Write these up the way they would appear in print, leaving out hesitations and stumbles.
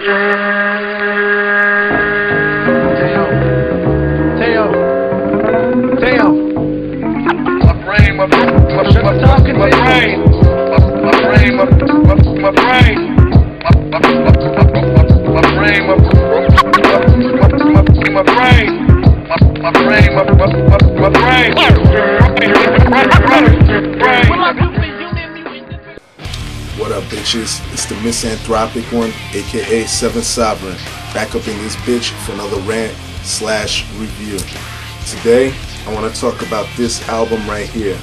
What up, bitches? It's the MisanthropikOne, aka Seven Sovereign, back up in this bitch for another rant/review. Today, I want to talk about this album right here,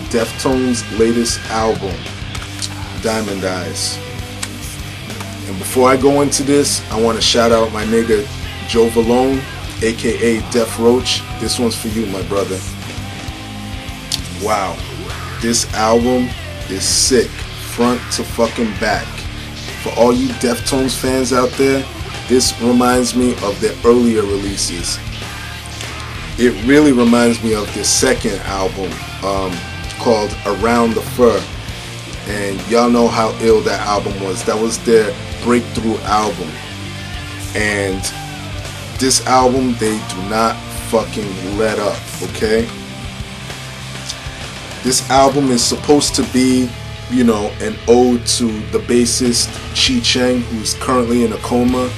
Deftones' latest album, Diamond Eyes. And before I go into this, I want to shout out my nigga Joe Valone, aka Def Roach. This one's for you, my brother. Wow, this album is sick, front to fucking back. For all you Deftones fans out there, this reminds me of their earlier releases. It really reminds me of their second album called Around the Fur. And y'all know how ill that album was. That was their breakthrough album. And this album, they do not fucking let up, okay? This album is supposed to be, you know, an ode to the bassist Chi Cheng, who's currently in a coma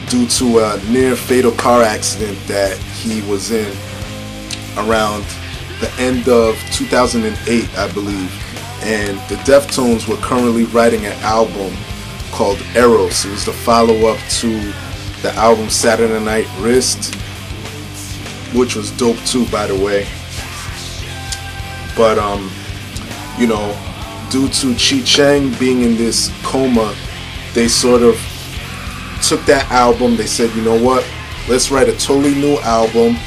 due to a near fatal car accident that he was in around the end of 2008, I believe. And the Deftones were currently writing an album called Eros. It was the follow-up to the album Saturday Night Wrist, which was dope too, by the way. But you know, due to Chi Cheng being in this coma, they sort of took that album. They said, you know what, let's write a totally new album.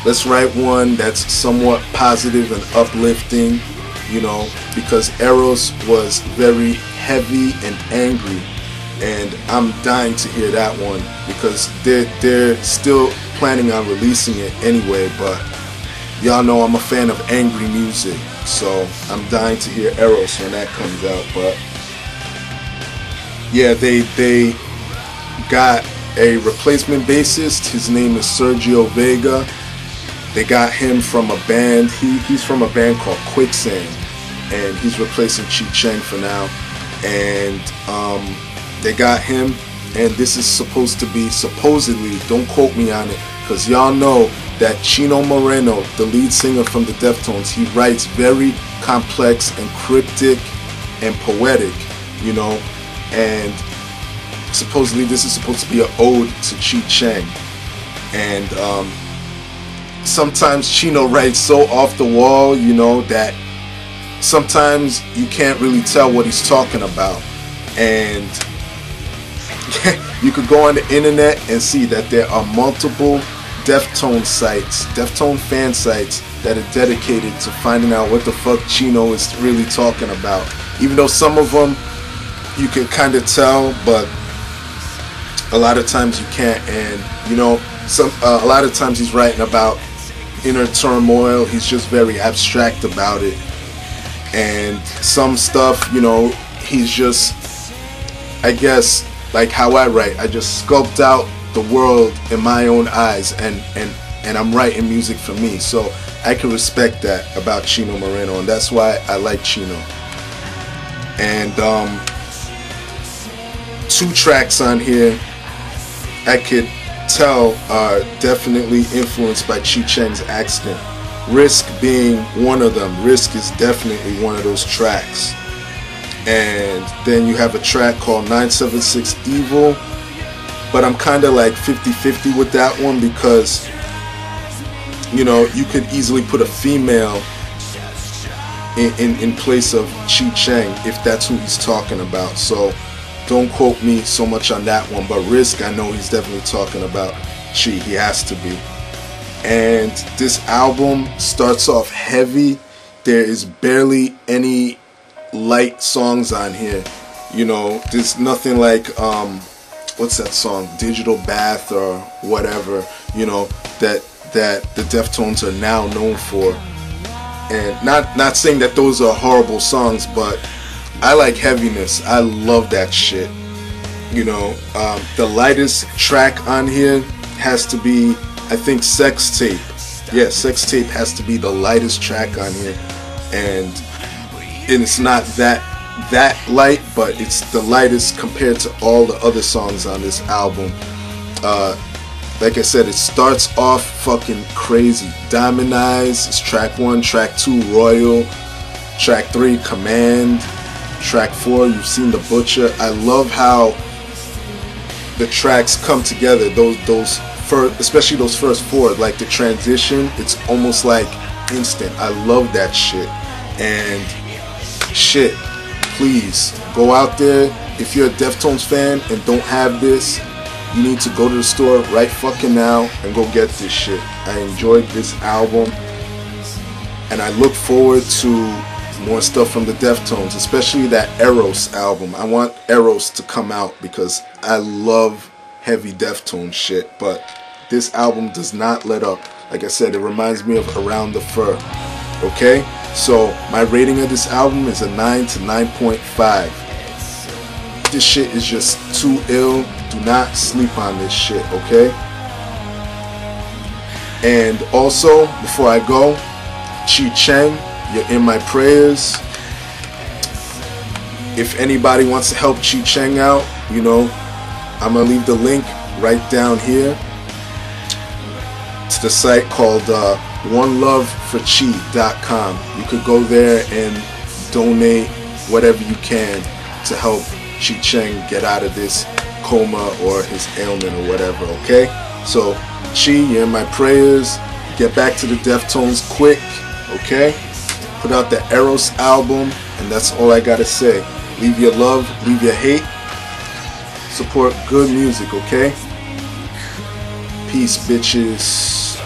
Let's write one that's somewhat positive and uplifting, you know, because Eros was very heavy and angry, and I'm dying to hear that one because they're still planning on releasing it anyway. But y'all know I'm a fan of angry music, so I'm dying to hear Eros when that comes out. But yeah, they got a replacement bassist. His name is Sergio Vega. They got him from a band. He's from a band called Quicksand, and he's replacing Chi Cheng for now. And they got him, and this is supposed to be, supposedly, don't quote me on it, because y'all know that Chino Moreno, the lead singer from the Deftones, he writes very complex and cryptic and poetic, you know, and supposedly this is supposed to be an ode to Chi Cheng. And sometimes Chino writes so off the wall, you know, that sometimes you can't really tell what he's talking about. And you could go on the internet and see that there are multiple Deftones sites, Deftone fan sites, that are dedicated to finding out what the fuck Chino is really talking about. Even though some of them you can kind of tell, but a lot of times you can't. And you know, a lot of times he's writing about inner turmoil. He's just very abstract about it. And some stuff, you know, he's just, I guess, like how I write, I just sculpt out the world in my own eyes, and I'm writing music for me. So I can respect that about Chino Moreno, and that's why I like Chino. And two tracks on here I could tell are definitely influenced by Chi Cheng's accident. Risk being one of them. Risk is definitely one of those tracks. And then you have a track called 976 Evil, but I'm kind of like 50-50 with that one, because you know, you could easily put a female in place of Chi Cheng if that's who he's talking about. So don't quote me so much on that one, but Risk, I know he's definitely talking about Chi. He has to be. And this album starts off heavy. There is barely any light songs on here. You know, there's nothing like what's that song, Digital Bath or whatever, you know, that the Deftones are now known for. And not saying that those are horrible songs, but I like heaviness. I love that shit. You know, the lightest track on here has to be, I think, Sex Tape. Yeah, Sex Tape has to be the lightest track on here, and it's not that light, but it's the lightest compared to all the other songs on this album. Like I said, it starts off fucking crazy. Diamond Eyes is track 1, track 2 Royal, track 3 Command, track 4 You've Seen the Butcher. I love how the tracks come together, those first, especially those first 4, like the transition, it's almost like instant. I love that shit. And shit, please go out there. If you're a Deftones fan and don't have this, you need to go to the store right fucking now and go get this shit. I enjoyed this album, and I look forward to more stuff from the Deftones, especially that Eros album. I want Eros to come out because I love heavy Deftones shit, but this album does not let up. Like I said, it reminds me of Around the Fur. Okay? So my rating of this album is a 9 to 9.5. This shit is just too ill. Do not sleep on this shit, okay? And also, before I go, Chi Cheng, you're in my prayers. If anybody wants to help Chi Cheng out, you know, I'm gonna leave the link right down here to the site called OneLoveForChi.com. You could go there and donate whatever you can to help Chi Cheng get out of this coma or his ailment or whatever, okay? So, Chi, you're in my prayers. Get back to the Deftones quick, okay? Put out the Eros album, and that's all I gotta say. Leave your love, leave your hate. Support good music, okay? Peace, bitches.